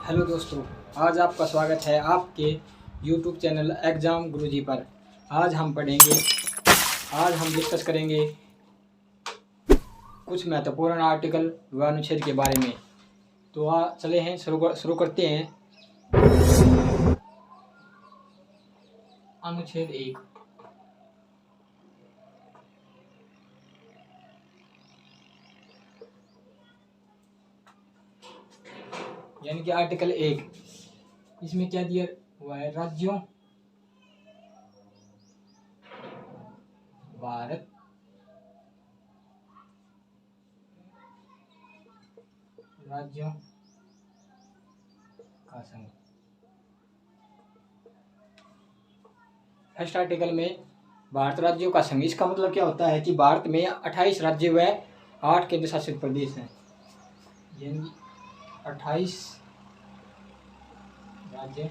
Hello दोस्तों, आज आपका स्वागत है आपके YouTube चैनल एग्ज़ाम गुरुजी पर। आज हम डिस्कस करेंगे कुछ महत्वपूर्ण आर्टिकल व अनुच्छेद के बारे में। तो चले हैं शुरू करते हैं। अनुच्छेद 1। यानी कि आर्टिकल 1, इसमें क्या दिया हुआ है? राज्यों भारत राज्यों का संघ। फर्स्ट आर्टिकल में भारत राज्यों का संघ। इसका मतलब क्या होता है कि भारत में 28 राज्य व 8 केंद्र शासित प्रदेश हैं। यानी 28 राज्य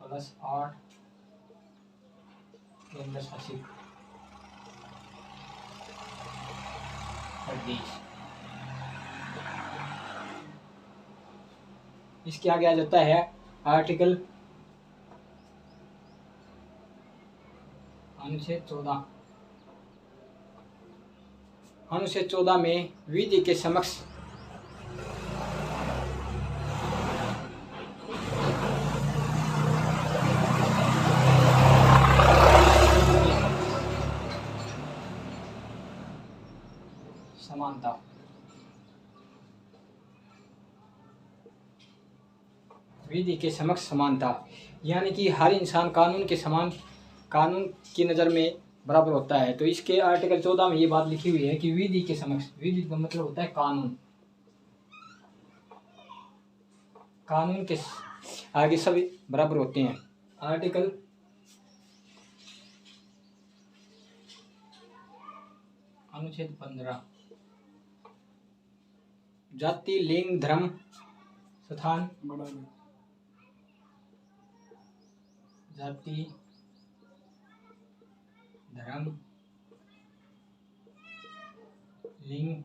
प्लस 8 केंद्र शासित प्रदेश। इसके आगे आ जाता है आर्टिकल अनुच्छेद 14। अनुच्छेद 14 में विधि के समक्ष समानता। विधि के समक्ष समानता यानी कि हर इंसान कानून की नज़र में बराबर होता है। तो इसके आर्टिकल 14 में ये बात लिखी हुई है कि विधि के समक्ष, विधि का मतलब होता है कानून के आगे सभी बराबर होते हैं। आर्टिकल अनुच्छेद 15। जाति, लिंग, धर्म, स्थान, जाति, धर्म, लिंग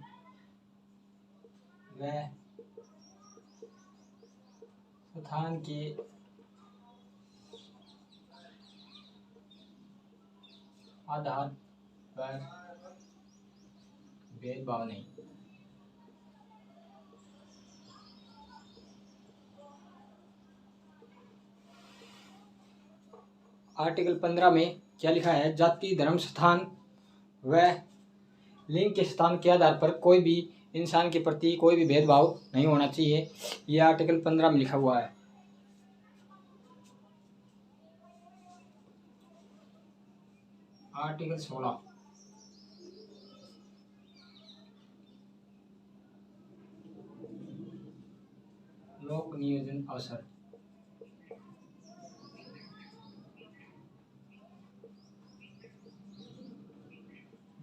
व स्थान के आधार पर भेदभाव नहीं। आर्टिकल 15 में क्या लिखा है? जाति, धर्म, स्थान व लिंग के स्थान के आधार पर कोई भी इंसान के प्रति कोई भी भेदभाव नहीं होना चाहिए। यह आर्टिकल 15 में लिखा हुआ है। आर्टिकल 16। लोक नियोजन अवसर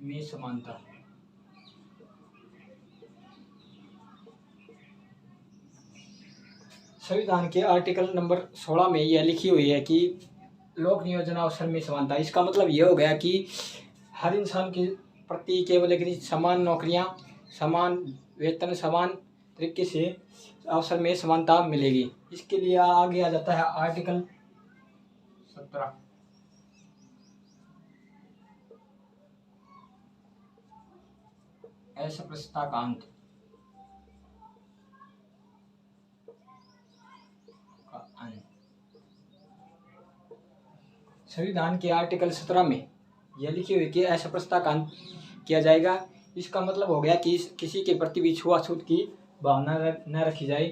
में समानता। संविधान के आर्टिकल नंबर 16 में यह लिखी हुई है कि लोक नियोजन अवसर में समानता। इसका मतलब यह हो गया कि हर इंसान के प्रति केवल एक समान नौकरियां, समान वेतन, समान तरीके से अवसर में समानता मिलेगी। इसके लिए आगे आ जाता है आर्टिकल 17। अस्पृश्यता का अंत। संविधान के आर्टिकल 17 में यह लिखी हुई कि अस्पृश्यता का अंत किया जाएगा। इसका मतलब हो गया कि किसी के प्रति भी छुआछूत की भावना न रखी जाए।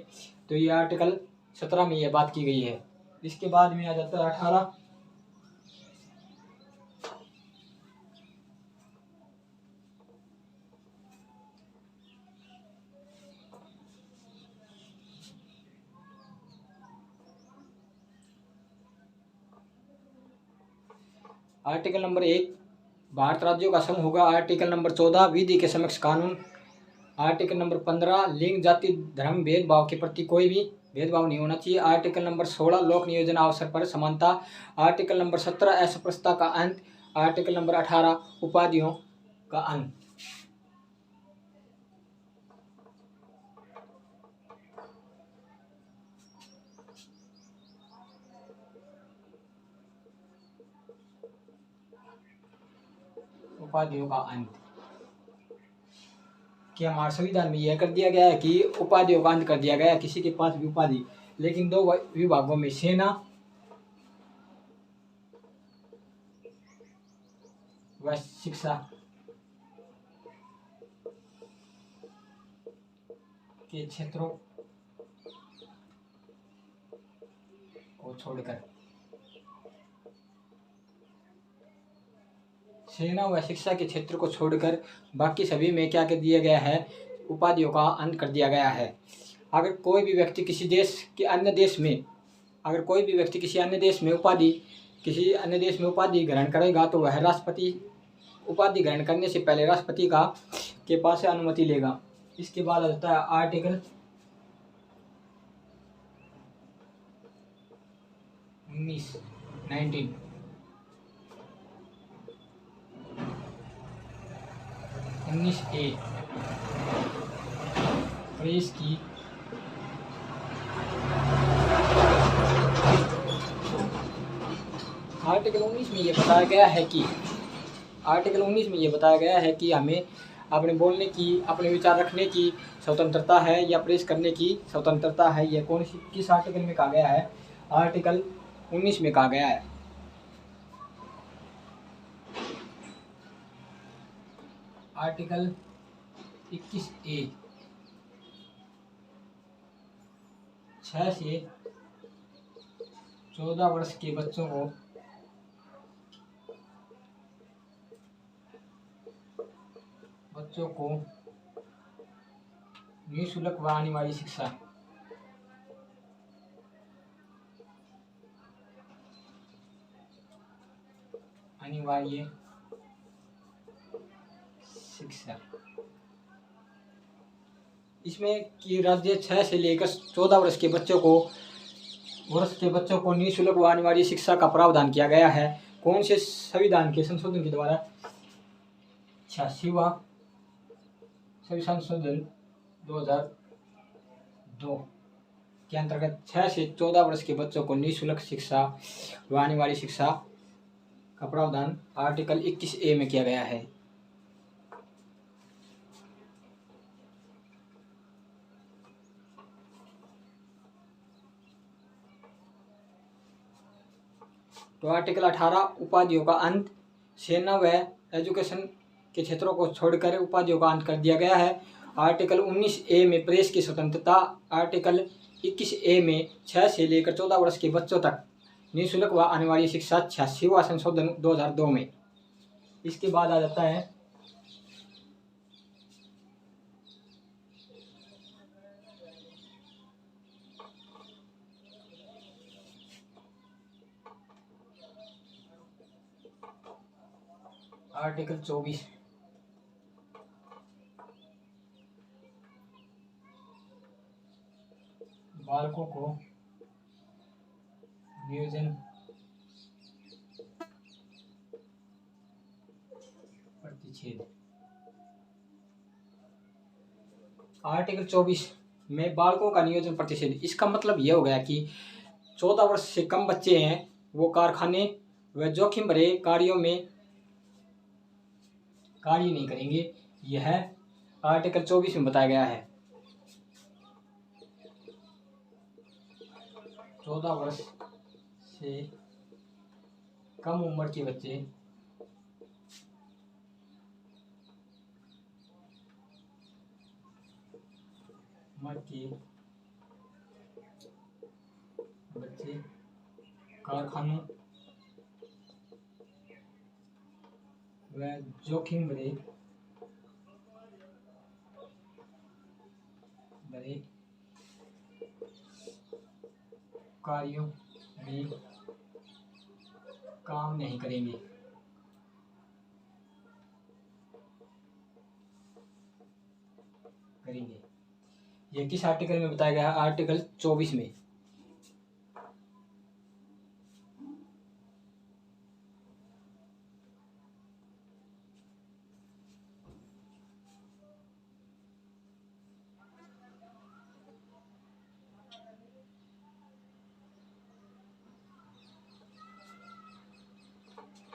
तो ये आर्टिकल 17 में यह बात की गई है। इसके बाद में आ जाता है 18। आर्टिकल नंबर 1 भारत राज्यों का संघ होगा। आर्टिकल नंबर 14 विधि के समक्ष कानून। आर्टिकल नंबर 15 लिंग, जाति, धर्म, भेदभाव के प्रति कोई भी भेदभाव नहीं होना चाहिए। आर्टिकल नंबर 16 लोक नियोजन अवसर पर समानता। आर्टिकल नंबर 17 अस्पृश्यता का अंत। आर्टिकल नंबर 18 उपाधियों का अंत। उपाधियों का अंत। कि हमारे संविधान में यह कर दिया गया है कि उपाधियों का अंत कर दिया गया है, किसी के पास भी उपाधि, लेकिन दो विभागों में, सेना व शिक्षा के क्षेत्रों को छोड़कर, सेना व शिक्षा के क्षेत्र को छोड़कर बाकी सभी में क्या कर दिया गया है, उपाधियों का अंत कर दिया गया है। अगर कोई भी व्यक्ति किसी देश के अन्य देश में, अगर कोई भी व्यक्ति किसी अन्य देश में उपाधि ग्रहण करेगा तो वह राष्ट्रपति उपाधि ग्रहण करने से पहले राष्ट्रपति के पास से अनुमति लेगा। इसके बाद आ जाता है आर्टिकल 19A प्रेस की आर्टिकल 19 में ये बताया गया है कि हमें अपने बोलने की, अपने विचार रखने की स्वतंत्रता है या प्रेस करने की स्वतंत्रता है। यह किस आर्टिकल में कहा गया है? आर्टिकल 19 में कहा गया है। आर्टिकल 21A 6 से 14 वर्ष के बच्चों को निःशुल्क व अनिवार्य शिक्षा इसमें कि राज्य 6 से लेकर 14 वर्ष के बच्चों को निःशुल्क व अनिवार्य शिक्षा का प्रावधान किया गया है। कौन से संविधान के संशोधन के द्वारा? 86वां संशोधन 2002 के अंतर्गत 6 से 14 वर्ष के बच्चों को निःशुल्क शिक्षा व अनिवार्य शिक्षा का प्रावधान आर्टिकल 21A में किया गया है। तो आर्टिकल 18 उपाधियों का अंत, सेना व एजुकेशन के क्षेत्रों को छोड़कर उपाधियों का अंत कर दिया गया है। आर्टिकल 19A में प्रेस की स्वतंत्रता। आर्टिकल 21A में 6 से लेकर 14 वर्ष के बच्चों तक निःशुल्क व अनिवार्य शिक्षा 86वां संशोधन 2002 में। इसके बाद आ जाता है आर्टिकल 24 बालकों को नियोजन प्रतिषेध। आर्टिकल 24 में बालकों का नियोजन प्रतिषेध। इसका मतलब यह हो गया कि 14 वर्ष से कम बच्चे हैं वो कारखाने व जोखिम भरे कार्यों में कार्य नहीं करेंगे। यह आर्टिकल 24 में बताया गया है। 14 वर्ष से कम उम्र के बच्चे कारखानों व जोखिम भरे कार्यों में काम नहीं करेंगे। यह किस आर्टिकल में बताया गया है? आर्टिकल 24 में।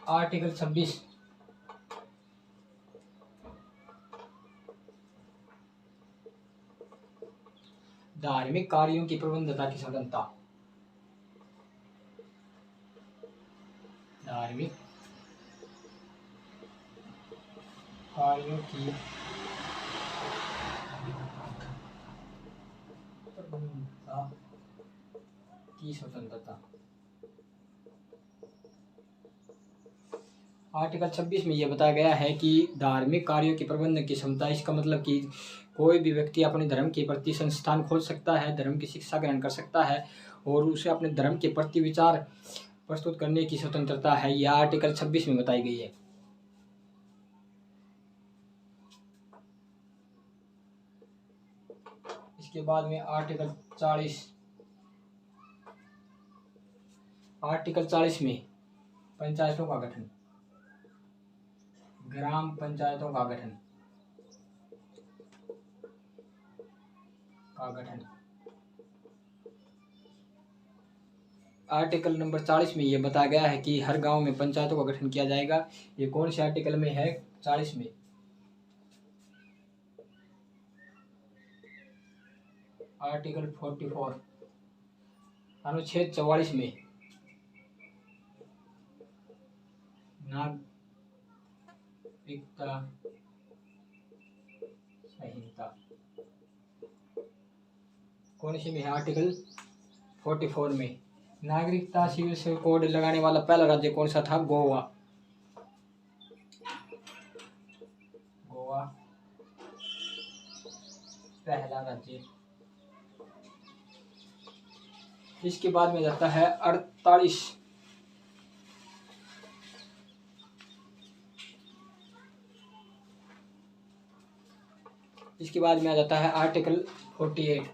आर्टिकल 26 धार्मिक कार्यों की प्रबंधता की स्वतंत्रता। धार्मिक कार्यों की प्रबंधता की स्वतंत्रता। आर्टिकल 26 में यह बताया गया है कि धार्मिक कार्यों के प्रबंधन की क्षमता, इसका मतलब कि कोई भी व्यक्ति अपने धर्म के प्रति संस्थान खोल सकता है, धर्म की शिक्षा ग्रहण कर सकता है और उसे अपने धर्म के प्रति विचार प्रस्तुत करने की स्वतंत्रता है। यह आर्टिकल 26 में बताई गई है। इसके बाद में आर्टिकल 40 में पंचायतों का गठन, ग्राम पंचायतों का गठन आर्टिकल नंबर 40 में यह बताया गया है कि हर गांव में पंचायतों का गठन किया जाएगा। ये कौन से आर्टिकल में है? 40 में। आर्टिकल 44 अनुच्छेद 44 में नागरिकता संहिता कौन सी में है? आर्टिकल 44 में। नागरिकता सिविल कोड लगाने वाला पहला राज्य कौन सा था? गोवा। पहला राज्य। इसके बाद में जाता है 48। इसके बाद में आ जाता है आर्टिकल 48।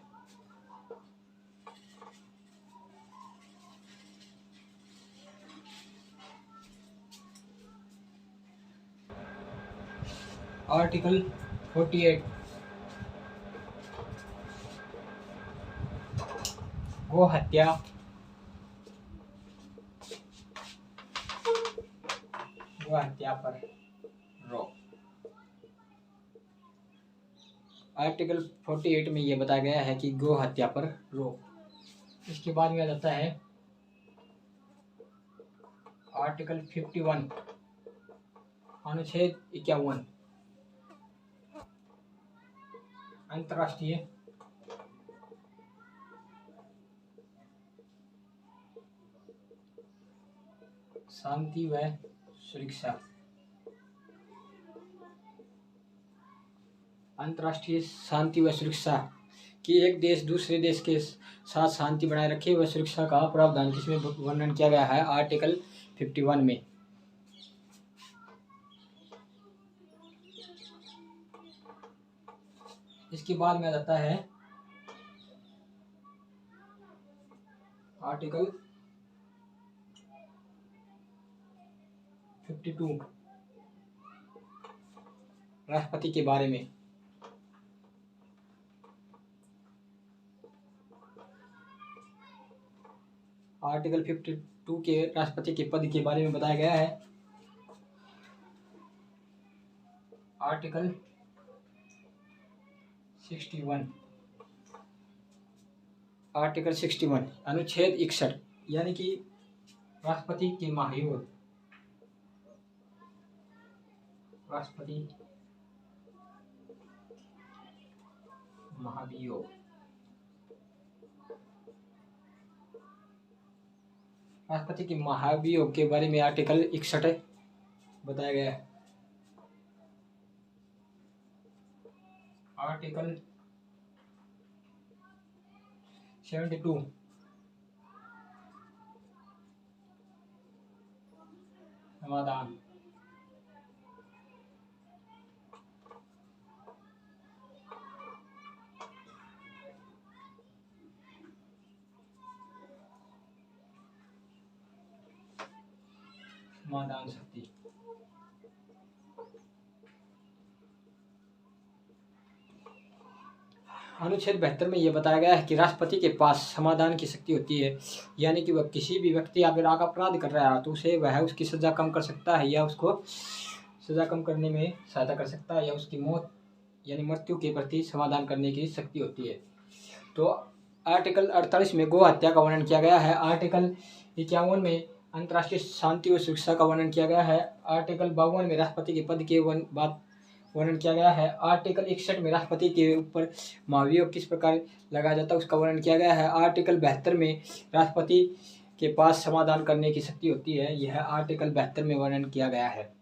आर्टिकल 48 गो हत्या पर रोक। आर्टिकल 48 में यह बताया गया है कि गो हत्या पर रोक। इसके बाद में आ जाता है आर्टिकल 51 अनुच्छेद 51 अंतर्राष्ट्रीय शांति व सुरक्षा। अंतर्राष्ट्रीय शांति व सुरक्षा कि एक देश दूसरे देश के साथ शांति बनाए रखे व सुरक्षा का प्रावधान किसमें वर्णन किया गया है? आर्टिकल 51 में। इसके बाद में आ जाता है आर्टिकल 52 राष्ट्रपति के बारे में। आर्टिकल 52 के राष्ट्रपति के पद के बारे में बताया गया है। आर्टिकल 61 अनुच्छेद 61 यानी कि राष्ट्रपति के महाभियोग। राष्ट्रपति के महाभियोग के बारे में आर्टिकल 61 बताया गया है। आर्टिकल 72 समाधान। समाधान शक्ति। अनुच्छेद 72 में यह बताया गया है कि राष्ट्रपति के पास समाधान की शक्ति होती है, यानी कि वह किसी भी व्यक्ति अगर अपराध कर रहा है तो वह उसकी सजा कम कर सकता है या उसको सजा कम करने में सहायता कर सकता है या उसकी मौत यानी मृत्यु के प्रति समाधान करने की शक्ति होती है। तो आर्टिकल 48 में गौ हत्या का वर्णन किया गया है। आर्टिकल 51 में अंतर्राष्ट्रीय शांति और सुरक्षा का वर्णन किया गया है। आर्टिकल 52 में राष्ट्रपति के पद के बात वर्णन किया गया है। आर्टिकल 61 में राष्ट्रपति के ऊपर महाभियोग किस प्रकार लगाया जाता है उसका वर्णन किया गया है। आर्टिकल 72 में राष्ट्रपति के पास समाधान करने की शक्ति होती है, यह आर्टिकल 72 में वर्णन किया गया है।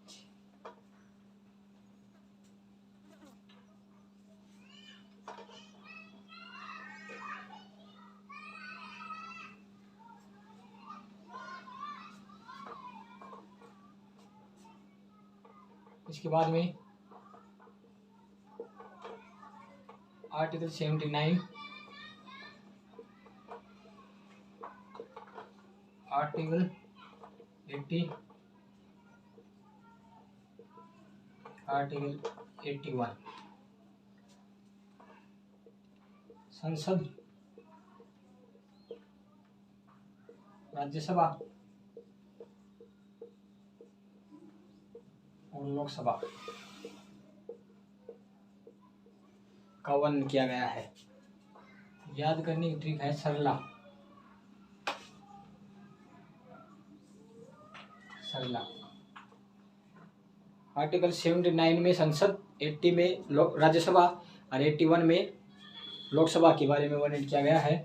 इसके बाद में आर्टिकल 79, आर्टिकल 80, आर्टिकल 81 संसद, राज्यसभा और लोकसभा का वर्णन किया गया है। याद करने की ट्रिक है सरला। आर्टिकल 79 में संसद, 80 में राज्यसभा और 81 में लोकसभा के बारे में वर्णन किया गया है।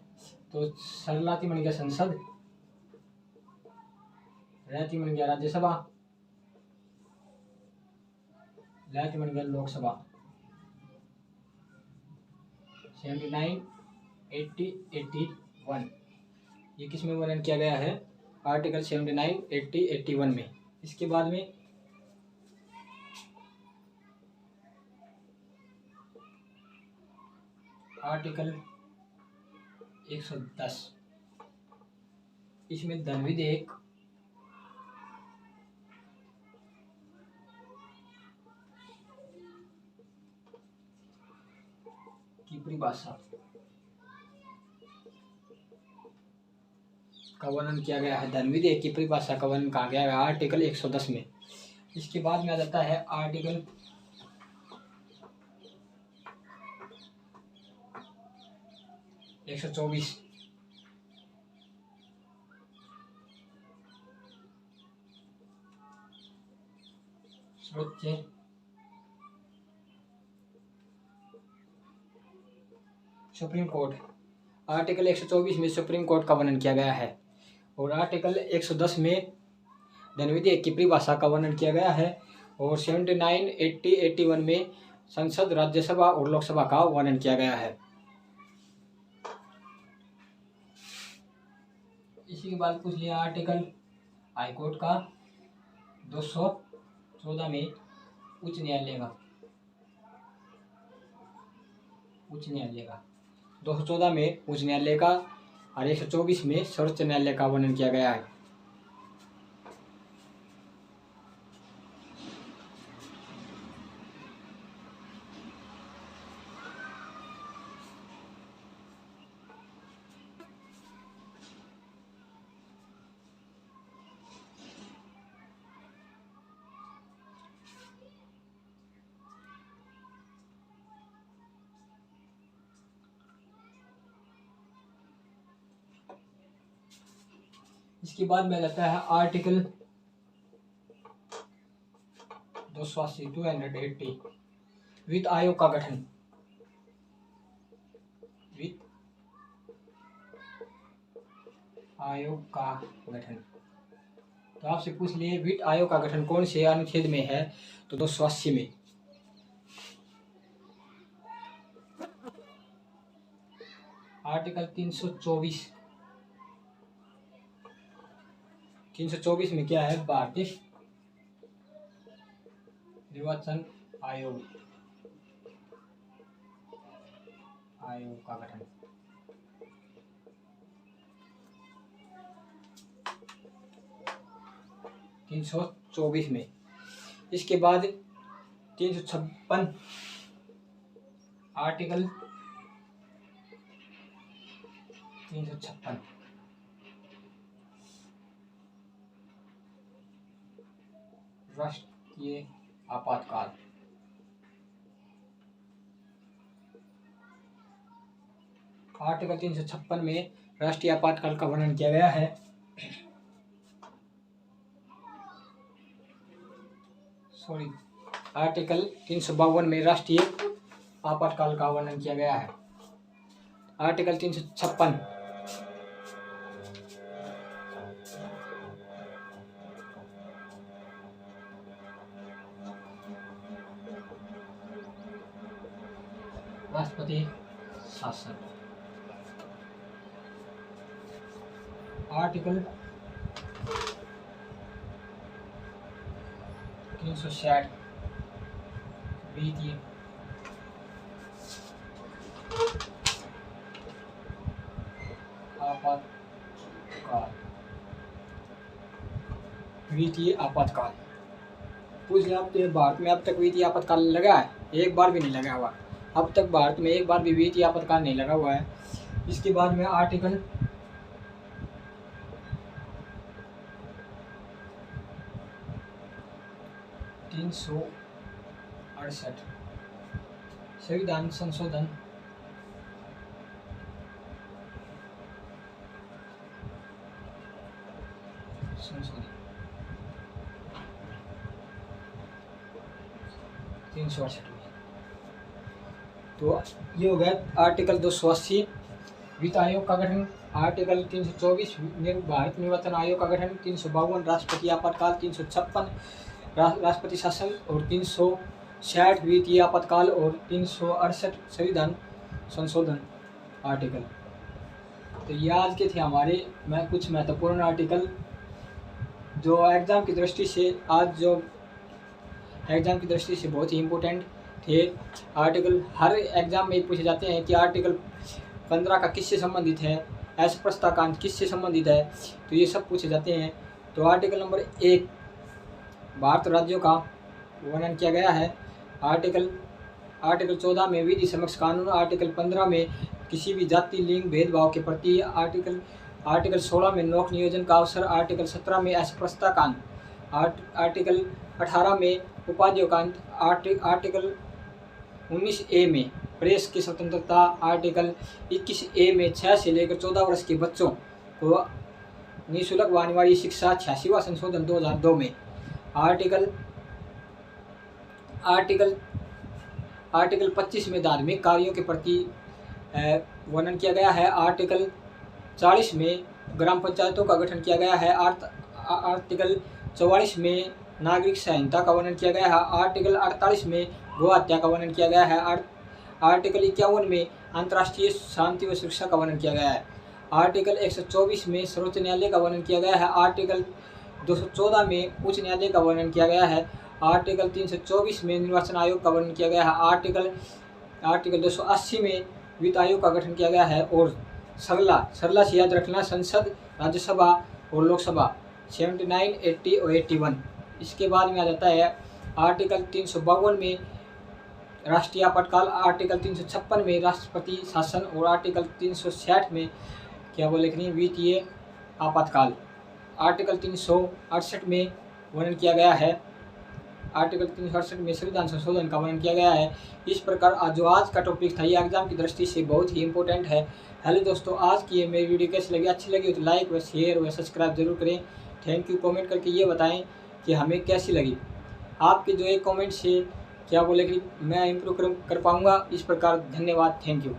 तो सरला थी बन गया संसद, रहती बन गया राज्यसभा, रहती बन गया लोकसभा। 79, 80, 81 ये किस में वर्णन किया गया है? आर्टिकल 79, 80, 81 में। इसके बाद में आर्टिकल 110, इसमें धन विधेयक की परिभाषा का वर्णन किया गया है। धन विधेयक की परिभाषा का वर्णन कहा गया है आर्टिकल 110 में। इसके बाद में आ जाता है आर्टिकल 124, सुप्रीम कोर्ट। आर्टिकल 124 में सुप्रीम कोर्ट का वर्णन किया गया है और आर्टिकल 110 में धन विधेयक की परिभाषा का वर्णन किया गया है और 79, 80, 81 में संसद, राज्यसभा और लोकसभा का वर्णन किया गया है। इसी के बाद पूछ लिया आर्टिकल हाईकोर्ट का 214 में उच्च न्यायालय का 214 में उच्च न्यायालय का और 124 में सर्वोच्च न्यायालय का वर्णन किया गया है। इसके बाद में आता है आर्टिकल 280 वित्त आयोग का गठन। वित्त आयोग का गठन तो आपसे पूछ लिए वित्त आयोग का गठन कौन से अनुच्छेद में है? तो 280 में। आर्टिकल 324 में क्या है? भारतीय निर्वाचन आयोग का गठन। तीन सौ 24 में। इसके बाद 356 आर्टिकल 356 राष्ट्रीय आपातकाल। आर्टिकल 356 में राष्ट्रीय आपातकाल का वर्णन किया गया है। आर्टिकल 352 में राष्ट्रीय आपातकाल का वर्णन किया गया है। आर्टिकल 356 राष्ट्रपति शासन। आर्टिकल 360 वित्तीय आपातकाल। वित्तीय आपातकाल पूछ रहे आपके भारत में अब तक वित्तीय आपातकाल लगा है? एक बार भी नहीं लगा हुआ। अब तक भारत में एक बार भी वित्तीय आपातकाल नहीं लगा हुआ है। इसके बाद में आर्टिकल 368 संविधान संशोधन। में तो ये हो गया आर्टिकल 280 वित्त आयोग का गठन। आर्टिकल 324 भारत निर्वाचन आयोग का गठन। 352 राष्ट्रपति आपातकाल। 356 राष्ट्रपति शासन और 360 वित्तीय आपातकाल और 368 संविधान संशोधन आर्टिकल। तो ये आज के थे हमारे कुछ महत्वपूर्ण आर्टिकल जो एग्ज़ाम की दृष्टि से बहुत ही इम्पोर्टेंट थे। आर्टिकल हर एग्ज़ाम में पूछे जाते हैं कि आर्टिकल 15 का किससे संबंधित है, अस्पृश्यता कांड किससे संबंधित है, तो ये सब पूछे जाते हैं। तो आर्टिकल नंबर 1 भारत राज्यों का वर्णन किया गया है। आर्टिकल 14 में विधि समक्ष कानून। आर्टिकल 15 में किसी भी जाति लिंग भेदभाव के प्रति। आर्टिकल 16 में नौक नियोजन का अवसर। आर्टिकल 17 में अस्पृश्यता कांड। आर्टिकल 18 में उपाधियों कांड। आर्टिकल 19A में प्रेस की स्वतंत्रता। आर्टिकल 21A में 6 से लेकर 14 वर्ष के बच्चों को निःशुल्क वाणिज्यिक शिक्षा 86वां संशोधन 2002 में। आर्टिकल 25 में धार्मिक कार्यों के प्रति वर्णन किया गया है। आर्टिकल 40 में ग्राम पंचायतों का गठन किया गया है। आर्टिकल 44 में नागरिक संहिता का वर्णन किया गया है। आर्टिकल 48 में गो हत्या का वर्णन किया गया है। आर्टिकल 51 में अंतर्राष्ट्रीय शांति व सुरक्षा का वर्णन किया गया है। आर्टिकल 124 में सर्वोच्च न्यायालय का वर्णन किया गया है। आर्टिकल 214 में उच्च न्यायालय का वर्णन किया गया है। आर्टिकल 324 में निर्वाचन आयोग का वर्णन किया गया है। आर्टिकल 280 में वित्त आयोग का गठन किया गया है। और सरला से याद रखना संसद, राज्यसभा और लोकसभा 79, 80 और 81। इसके बाद में आ जाता है आर्टिकल 352 में राष्ट्रीय आपातकाल। आर्टिकल 356 में राष्ट्रपति शासन और आर्टिकल 360 में वित्तीय आपातकाल। आर्टिकल 368 में वर्णन किया गया है। आर्टिकल 368 में संविधान संशोधन का वर्णन किया गया है। इस प्रकार जो आज का टॉपिक था ये एग्जाम की दृष्टि से बहुत ही इंपॉर्टेंट है। हेलो दोस्तों, आज की ये मेरी वीडियो कैसी लगी? अच्छी लगी तो लाइक व शेयर व सब्सक्राइब जरूर करें। Thank you. कमेंट करके ये बताएं कि हमें कैसी लगी। आपके जो एक कमेंट से कि मैं इम्प्रूव कर पाऊँगा। इस प्रकार धन्यवाद। Thank you.